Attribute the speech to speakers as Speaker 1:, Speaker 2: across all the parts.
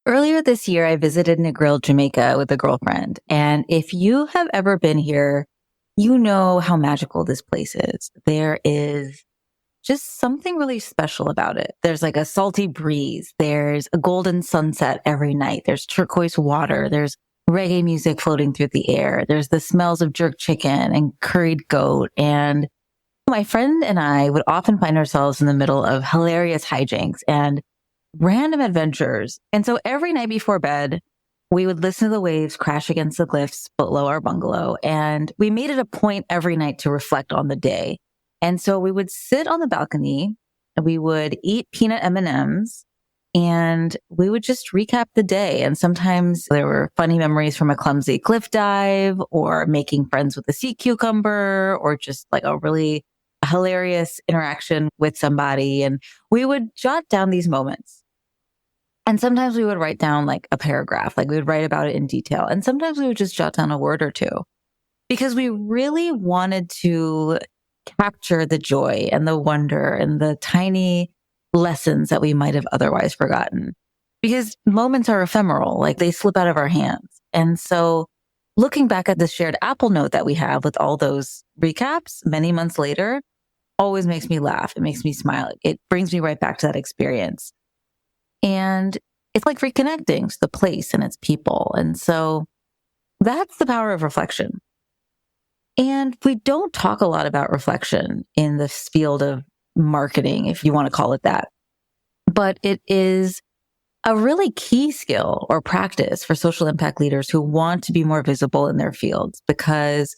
Speaker 1: Earlier this year, I visited Negril, Jamaica with a girlfriend. And if you have ever been here, you know how magical this place is. There is just something really special about it. There's like a salty breeze. There's a golden sunset every night. There's turquoise water. There's reggae music floating through the air. There's the smells of jerk chicken and curried goat. And my friend and I would often find ourselves in the middle of hilarious hijinks and random adventures. And so every night before bed, we would listen to the waves crash against the cliffs below our bungalow. And we made it a point every night to reflect on the day. And so we would sit on the balcony and we would eat peanut M&Ms and we would just recap the day. And sometimes there were funny memories from a clumsy cliff dive or making friends with a sea cucumber or just like a really hilarious interaction with somebody. And we would jot down these moments. And sometimes we would write down like a paragraph, like we would write about it in detail. And sometimes we would just jot down a word or two because we really wanted to capture the joy and the wonder and the tiny lessons that we might have otherwise forgotten. Because moments are ephemeral, like they slip out of our hands. And so looking back at the shared Apple Note that we have with all those recaps many months later always makes me laugh. It makes me smile. It brings me right back to that experience. And it's like reconnecting to the place and its people. And so that's the power of reflection. And we don't talk a lot about reflection in this field of marketing, if you want to call it that. But it is a really key skill or practice for social impact leaders who want to be more visible in their fields, because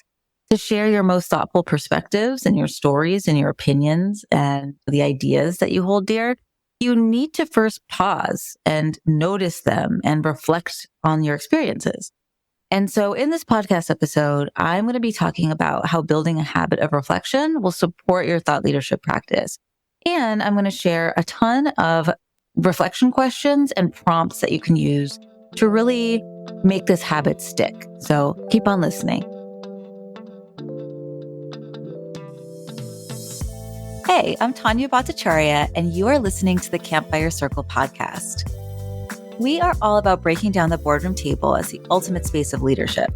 Speaker 1: to share your most thoughtful perspectives and your stories and your opinions and the ideas that you hold dear, you need to first pause and notice them and reflect on your experiences. And so in this podcast episode, I'm going to be talking about how building a habit of reflection will support your thought leadership practice. And I'm going to share a ton of reflection questions and prompts that you can use to really make this habit stick. So keep on listening. Hey, I'm Tanya Bhattacharya, and you are listening to the Campfire Circle podcast. We are all about breaking down the boardroom table as the ultimate space of leadership,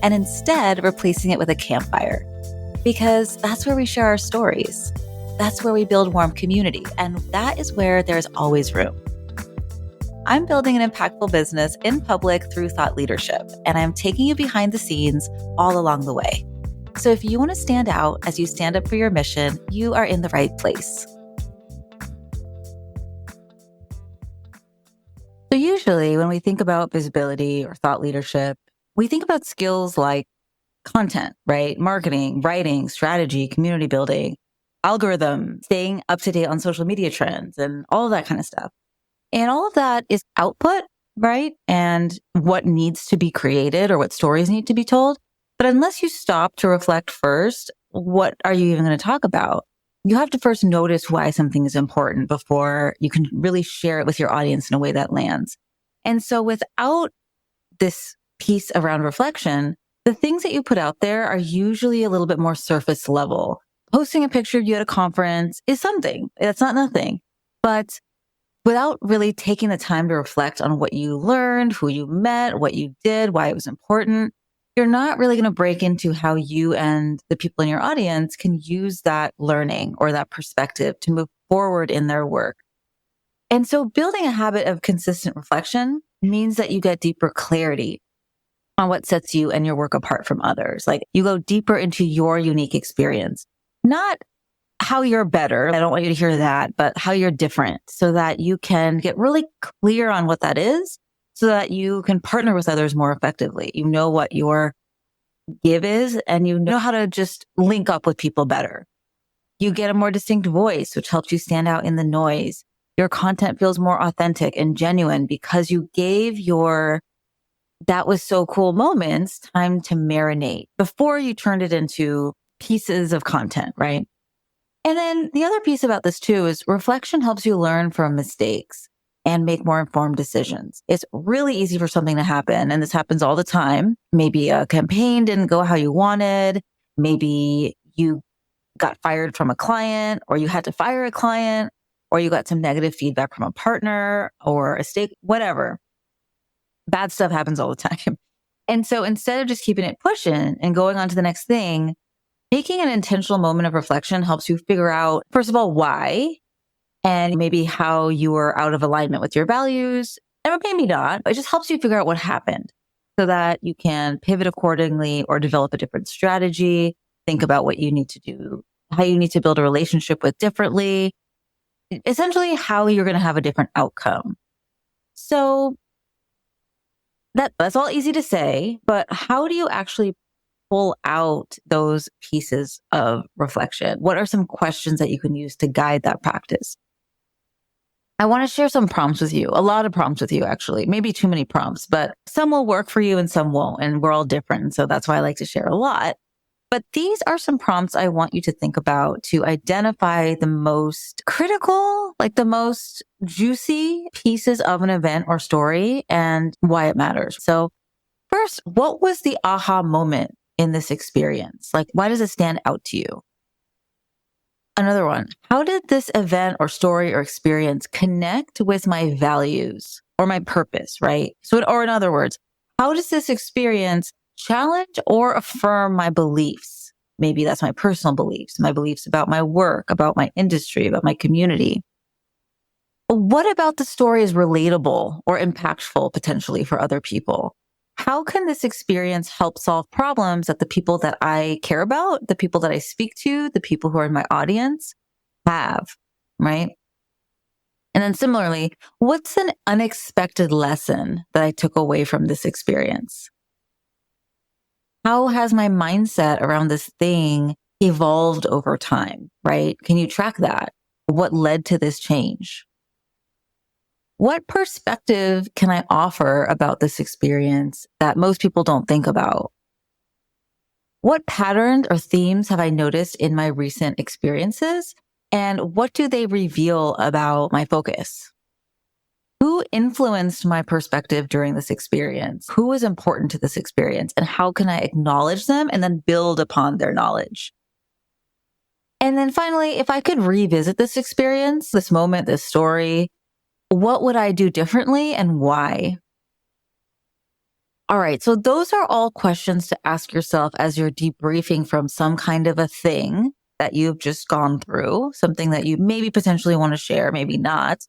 Speaker 1: and instead replacing it with a campfire, because that's where we share our stories. That's where we build warm community, and that is where there's always room. I'm building an impactful business in public through thought leadership, and I'm taking you behind the scenes all along the way. So if you want to stand out as you stand up for your mission, you are in the right place. So usually when we think about visibility or thought leadership, we think about skills like content, right? Marketing, writing, strategy, community building, algorithm, staying up to date on social media trends, and all of that kind of stuff. And all of that is output, right? And what needs to be created or what stories need to be told. But unless you stop to reflect first, what are you even going to talk about? You have to first notice why something is important before you can really share it with your audience in a way that lands. And so without this piece around reflection, the things that you put out there are usually a little bit more surface level. Posting a picture of you at a conference is something. That's not nothing. But without really taking the time to reflect on what you learned, who you met, what you did, why it was important, you're not really going to break into how you and the people in your audience can use that learning or that perspective to move forward in their work. And so building a habit of consistent reflection means that you get deeper clarity on what sets you and your work apart from others. Like you go deeper into your unique experience, not how you're better. I don't want you to hear that, but how you're different so that you can get really clear on what that is, so that you can partner with others more effectively. You know what your give is, and you know how to just link up with people better. You get a more distinct voice, which helps you stand out in the noise. Your content feels more authentic and genuine because you gave your "that was so cool" moments time to marinate before you turned it into pieces of content, right? And then the other piece about this too is reflection helps you learn from mistakes and make more informed decisions. It's really easy for something to happen, and this happens all the time. Maybe a campaign didn't go how you wanted. Maybe you got fired from a client, or you had to fire a client, or you got some negative feedback from a partner or a stake, whatever. Bad stuff happens all the time. And so instead of just keeping it pushing and going on to the next thing, taking an intentional moment of reflection helps you figure out, first of all, why and maybe how you were out of alignment with your values, and maybe not. It just helps you figure out what happened so that you can pivot accordingly or develop a different strategy, think about what you need to do, how you need to build a relationship with differently, essentially how you're going to have a different outcome. So that's all easy to say, but how do you actually pull out those pieces of reflection? What are some questions that you can use to guide that practice? I want to share some prompts with you, a lot of prompts with you, actually, maybe too many prompts, but some will work for you and some won't. And we're all different. So that's why I like to share a lot. But these are some prompts I want you to think about to identify the most critical, like the most juicy pieces of an event or story and why it matters. So first, what was the aha moment in this experience? Like, why does it stand out to you? Another one, how did this event or story or experience connect with my values or my purpose, right? So, or in other words, how does this experience challenge or affirm my beliefs? Maybe that's my personal beliefs, my beliefs about my work, about my industry, about my community. What about the story is relatable or impactful potentially for other people? How can this experience help solve problems that the people that I care about, the people that I speak to, the people who are in my audience have, right? And then similarly, what's an unexpected lesson that I took away from this experience? How has my mindset around this thing evolved over time, right? Can you track that? What led to this change? What perspective can I offer about this experience that most people don't think about? What patterns or themes have I noticed in my recent experiences? And what do they reveal about my focus? Who influenced my perspective during this experience? Who was important to this experience? And how can I acknowledge them and then build upon their knowledge? And then finally, if I could revisit this experience, this moment, this story, what would I do differently and why? All right. So those are all questions to ask yourself as you're debriefing from some kind of a thing that you've just gone through, something that you maybe potentially want to share, maybe not.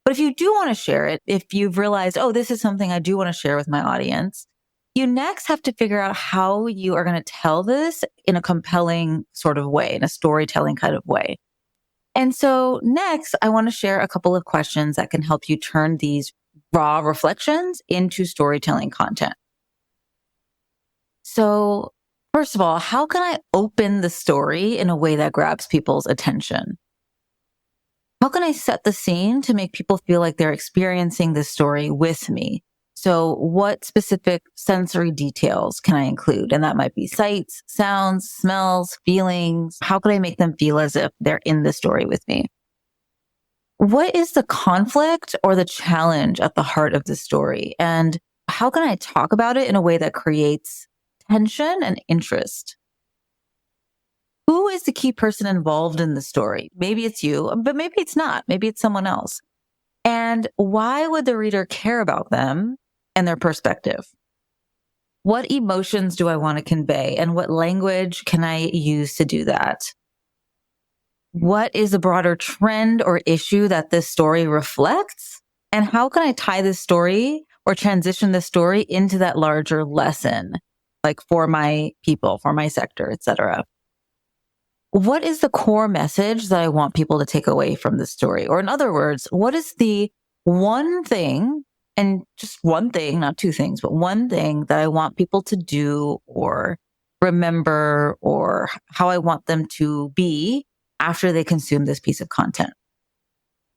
Speaker 1: But if you do want to share it, if you've realized, oh, this is something I do want to share with my audience, you next have to figure out how you are going to tell this in a compelling sort of way, in a storytelling kind of way. And so next, I want to share a couple of questions that can help you turn these raw reflections into storytelling content. So first of all, how can I open the story in a way that grabs people's attention? How can I set the scene to make people feel like they're experiencing this story with me? So what specific sensory details can I include? And that might be sights, sounds, smells, feelings. How can I make them feel as if they're in the story with me? What is the conflict or the challenge at the heart of the story? And how can I talk about it in a way that creates tension and interest? Who is the key person involved in the story? Maybe it's you, but maybe it's not. Maybe it's someone else. And why would the reader care about them and their perspective? What emotions do I want to convey? And what language can I use to do that? What is the broader trend or issue that this story reflects? And how can I tie this story or transition the story into that larger lesson, like for my people, for my sector, etc.? What is the core message that I want people to take away from this story? Or in other words, what is the one thing, and just one thing, not two things, but one thing that I want people to do or remember, or how I want them to be after they consume this piece of content?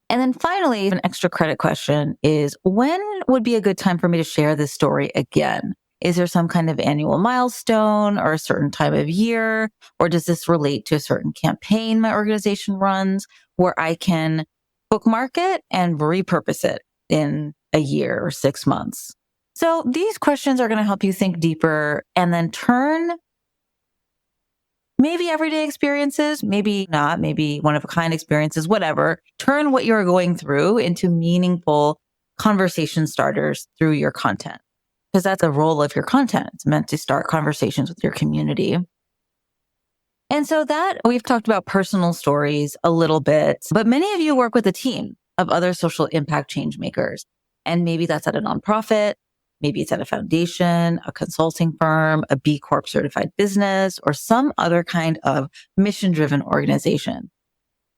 Speaker 1: And then finally, an extra credit question is, when would be a good time for me to share this story again? Is there some kind of annual milestone or a certain time of year? Or does this relate to a certain campaign my organization runs where I can bookmark it and repurpose it in a year or 6 months? So these questions are going to help you think deeper and then turn maybe everyday experiences, maybe not, maybe one of a kind experiences, whatever. Turn what you're going through into meaningful conversation starters through your content. because that's the role of your content. It's meant to start conversations with your community. And so that we've talked about personal stories a little bit, but many of you work with a team of other social impact change makers. And maybe that's at a nonprofit, maybe it's at a foundation, a consulting firm, a B Corp certified business, or some other kind of mission driven organization.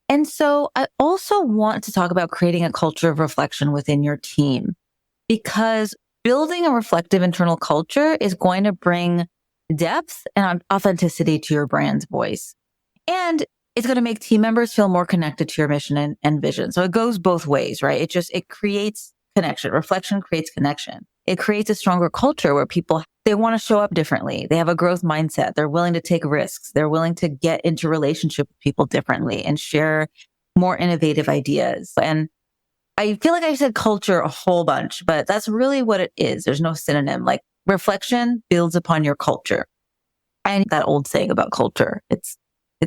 Speaker 1: And so I also want to talk about creating a culture of reflection within your team, because building a reflective internal culture is going to bring depth and authenticity to your brand's voice. And it's going to make team members feel more connected to your mission and vision. So it goes both ways, right? It creates connection. Reflection creates connection. It creates a stronger culture where people, they want to show up differently. They have a growth mindset. They're willing to take risks. They're willing to get into relationship with people differently and share more innovative ideas. And I feel like I said culture a whole bunch, but that's really what it is. There's no synonym. Like reflection builds upon your culture. And that old saying about culture, it's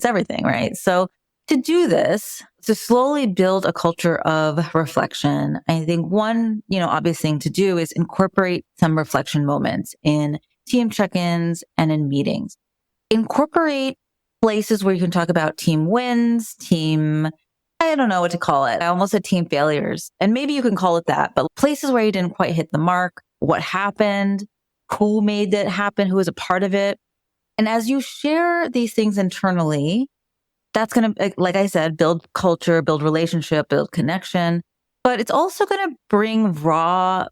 Speaker 1: everything, right? So to do this, to slowly build a culture of reflection, I think one, obvious thing to do is incorporate some reflection moments in team check-ins and in meetings. Incorporate places where you can talk about team wins, I don't know what to call it. I almost said team failures. And maybe you can call it that, but places where you didn't quite hit the mark, what happened, who made it happen, who was a part of it. And as you share these things internally, that's going to, like I said, build culture, build relationship, build connection. But it's also going to bring raw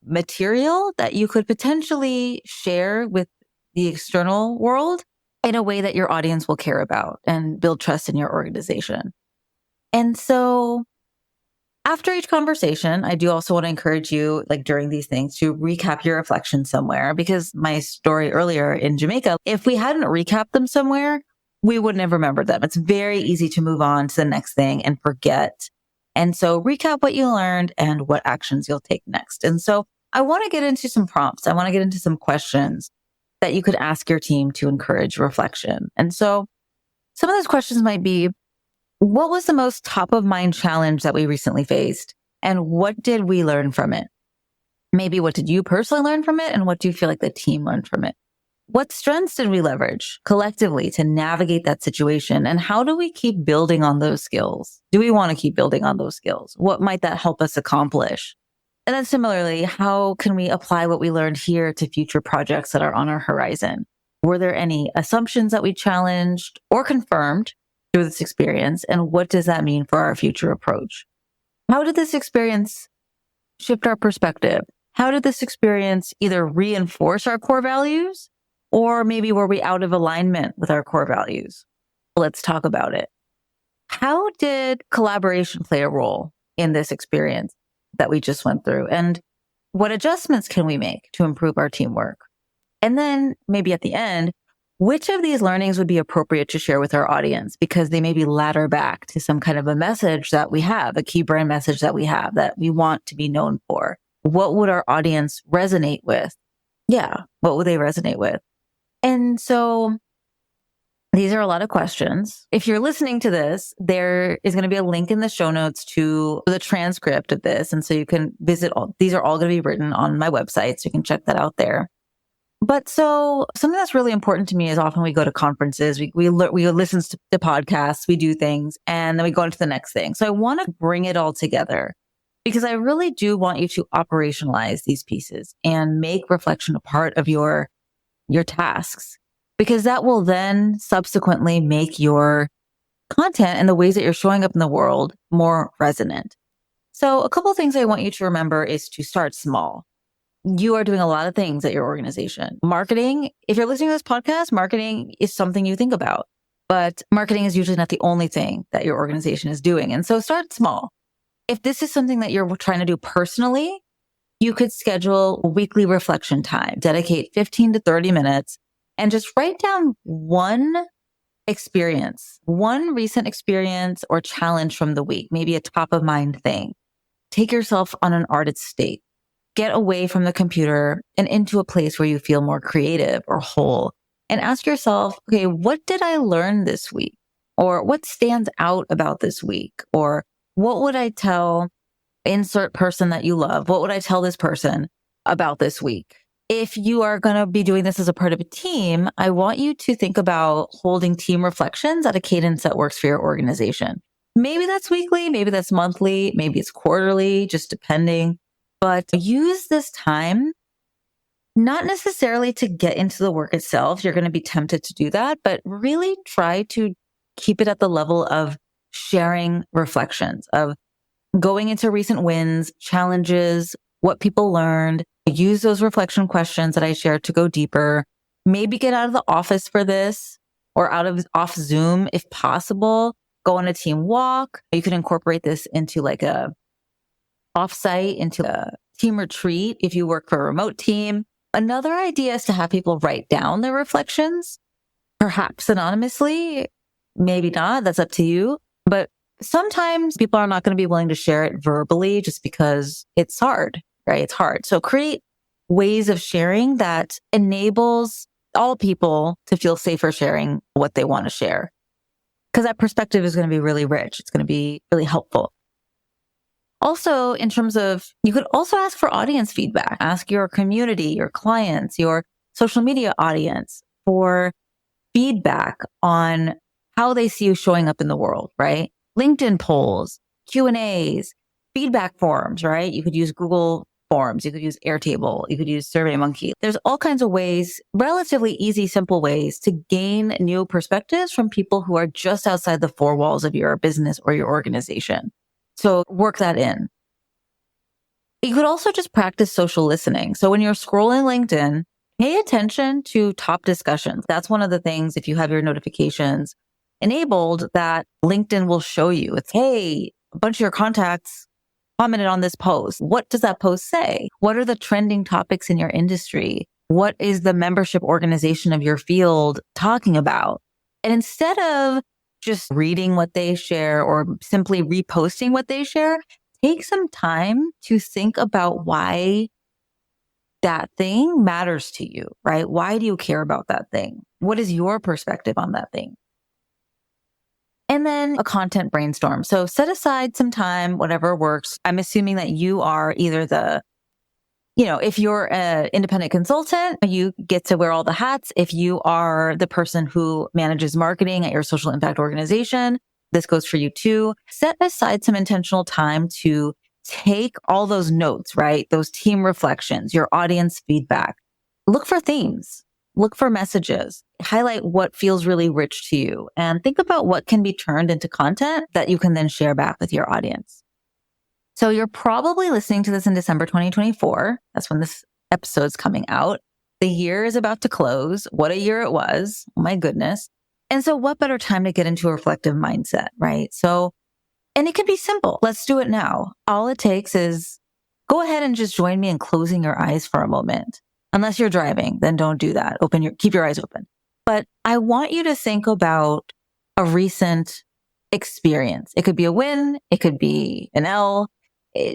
Speaker 1: material that you could potentially share with the external world in a way that your audience will care about and build trust in your organization. And so after each conversation, I do also want to encourage you, like during these things, to recap your reflections somewhere, because my story earlier in Jamaica, if we hadn't recapped them somewhere, we wouldn't have remembered them. It's very easy to move on to the next thing and forget. And so recap what you learned and what actions you'll take next. And so I want to get into some prompts. I want to get into some questions that you could ask your team to encourage reflection. And so some of those questions might be, what was the most top of mind challenge that we recently faced? And what did we learn from it? Maybe what did you personally learn from it? And what do you feel like the team learned from it? What strengths did we leverage collectively to navigate that situation? And how do we keep building on those skills? Do we want to keep building on those skills? What might that help us accomplish? And then similarly, how can we apply what we learned here to future projects that are on our horizon? Were there any assumptions that we challenged or confirmed through this experience? And what does that mean for our future approach? How did this experience shift our perspective? How did this experience either reinforce our core values, or maybe were we out of alignment with our core values? Let's talk about it. How did collaboration play a role in this experience that we just went through? And what adjustments can we make to improve our teamwork? And then maybe at the end, which of these learnings would be appropriate to share with our audience, because they maybe ladder back to some kind of a message that we have, a key brand message that we have that we want to be known for? What would our audience resonate with? Yeah, what would they resonate with? And so these are a lot of questions. If you're listening to this, there is going to be a link in the show notes to the transcript of this. And so you can visit these are all going to be written on my website. So you can check that out there. But so something that's really important to me is often we go to conferences, we listen to podcasts, we do things, and then we go into the next thing. So I want to bring it all together because I really do want you to operationalize these pieces and make reflection a part of your tasks, because that will then subsequently make your content and the ways that you're showing up in the world more resonant. So a couple of things I want you to remember is to start small. You are doing a lot of things at your organization. Marketing, if you're listening to this podcast, marketing is something you think about, but marketing is usually not the only thing that your organization is doing. And so start small. If this is something that you're trying to do personally, you could schedule weekly reflection time, dedicate 15 to 30 minutes, and just write down one experience, one recent experience or challenge from the week, maybe a top of mind thing. Take yourself on an artist state. Get away from the computer and into a place where you feel more creative or whole, and ask yourself, okay, what did I learn this week? Or what stands out about this week? Or what would I tell insert person that you love? What would I tell this person about this week? If you are going to be doing this as a part of a team, I want you to think about holding team reflections at a cadence that works for your organization. Maybe that's weekly, maybe that's monthly, maybe it's quarterly, just depending. But use this time not necessarily to get into the work itself. You're going to be tempted to do that, but really try to keep it at the level of sharing reflections, of going into recent wins, challenges, what people learned. Use those reflection questions that I shared to go deeper. Maybe get out of the office for this or off Zoom if possible. Go on a team walk. You can incorporate this into like a offsite, into a team retreat if you work for a remote team. Another idea is to have people write down their reflections, perhaps anonymously, maybe not. That's up to you. But sometimes people are not going to be willing to share it verbally just because it's hard, right? It's hard. So create ways of sharing that enables all people to feel safer sharing what they want to share. Because that perspective is going to be really rich. It's going to be really helpful. Also, in terms of, you could also ask for audience feedback. Ask your community, your clients, your social media audience for feedback on how they see you showing up in the world, right? LinkedIn polls, Q&As, feedback forms, right? You could use Google Forms. You could use Airtable. You could use SurveyMonkey. There's all kinds of ways, relatively easy, simple ways to gain new perspectives from people who are just outside the four walls of your business or your organization. So work that in. You could also just practice social listening. So when you're scrolling LinkedIn, pay attention to top discussions. That's one of the things, if you have your notifications enabled, that LinkedIn will show you. It's, hey, a bunch of your contacts commented on this post. What does that post say? What are the trending topics in your industry? What is the membership organization of your field talking about? And instead of just reading what they share or simply reposting what they share, take some time to think about why that thing matters to you, right? Why do you care about that thing? What is your perspective on that thing? And then a content brainstorm. So set aside some time, whatever works. I'm assuming that you are either if you're an independent consultant, you get to wear all the hats. If you are the person who manages marketing at your social impact organization, this goes for you too. Set aside some intentional time to take all those notes, right? Those team reflections, your audience feedback. Look for themes. Look for messages, highlight what feels really rich to you, and think about what can be turned into content that you can then share back with your audience. So you're probably listening to this in December 2024. That's when this episode's coming out. The year is about to close. What a year it was. Oh my goodness. And so what better time to get into a reflective mindset, right? So, and it can be simple. Let's do it now. All it takes is go ahead and just join me in closing your eyes for a moment. Unless you're driving, then don't do that. Keep your eyes open. But I want you to think about a recent experience. It could be a win. It could be an L.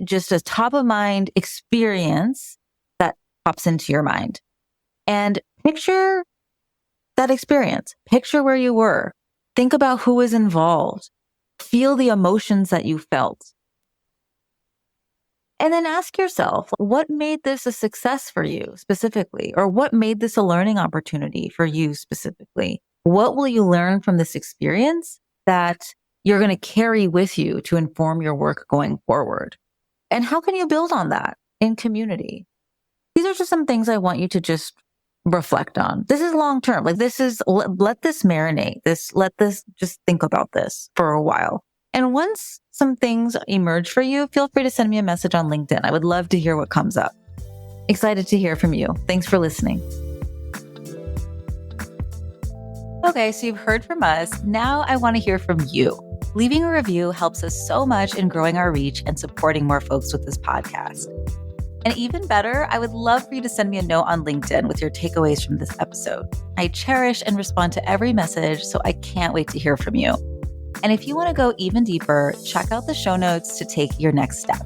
Speaker 1: Just a top of mind experience that pops into your mind. And picture that experience. Picture where you were. Think about who was involved. Feel the emotions that you felt. And then ask yourself, what made this a success for you specifically? Or what made this a learning opportunity for you specifically? What will you learn from this experience that you're going to carry with you to inform your work going forward? And how can you build on that in community? These are just some things I want you to just reflect on. This is long term. Let this marinate. Just think about this for a while. And once some things emerge for you, feel free to send me a message on LinkedIn. I would love to hear what comes up. Excited to hear from you. Thanks for listening. Okay, so you've heard from us. Now I want to hear from you. Leaving a review helps us so much in growing our reach and supporting more folks with this podcast. And even better, I would love for you to send me a note on LinkedIn with your takeaways from this episode. I cherish and respond to every message, so I can't wait to hear from you. And if you want to go even deeper, check out the show notes to take your next step.